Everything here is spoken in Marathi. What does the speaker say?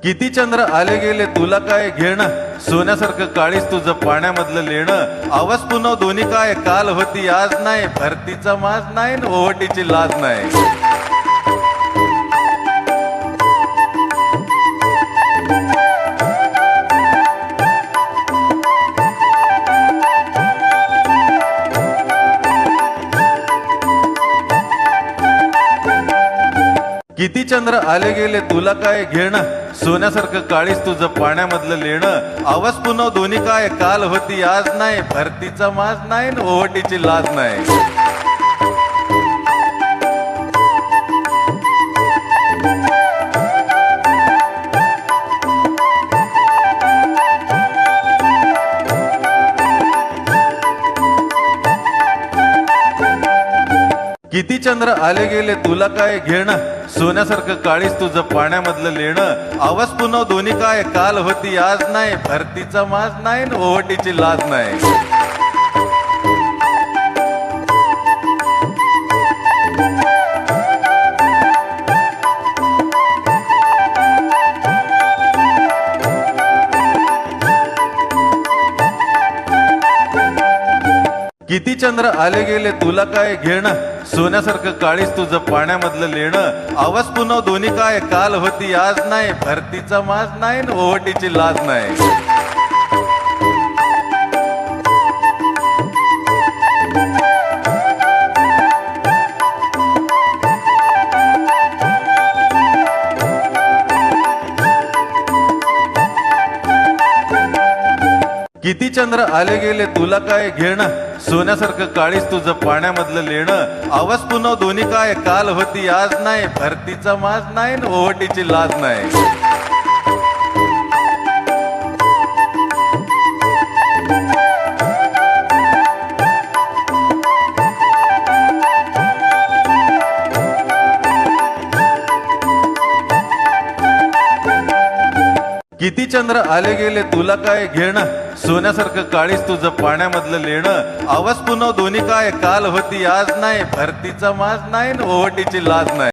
किती चंद्र आले गेले तुला काय घेणं, सोन्यासारखं काळीस तुझं पाण्यामधलं लेणं. आवाज पुन्हा दोन्ही काय, काल होती आज नाही, भरतीचा माज नाही न ओहटीची लाज नाही. किती चंद्र आले गेले तुला काय घेणं, सोन्यासारखं काळीस तुझं पाण्यामधलं लेणं. आवाज पुन्हा दोन्ही काय, काल होती आज नाही, भरतीचा माज नाही न ओहटीची लाज नाही. किती चंद्र आले गेले तुला काय घेणं, सोन्यासारखं काळीस तुझं पाण्यामधलं लेणं. आवाज पुन्हा दोन्ही काय, काल होती आज नाही, भरतीचा माज नाही न ओहटीची लाज नाही. किती चंद्र आले गेले तुला काय घेणं, सोन्यासारखं काळीस तुझं पाण्यामधलं लेणं. आवाज पुन्हा दोन्ही काय, काल होती आज नाही, भरतीचा माज नाही न ओहटीची लाज नाही. किती चंद्र आले गेले तुला काय घेणं, सोन्यासारखं काळीस तुझं पाण्यामधलं लेणं. आवाज पुन्हा दोन्ही काय, काल होती आज नाही, भरतीचा माज नाही न ओहटीची लाज नाही. किती चंद्र आले गेले तुला काय घेणं, सोन्यासारखं काळीस तुझं पाण्यामधलं लेणं. आवाज पुन्हा दोन्ही काय, काल होती आज नाही, भरतीचा माज नाही न ओहटीची लाज नाही.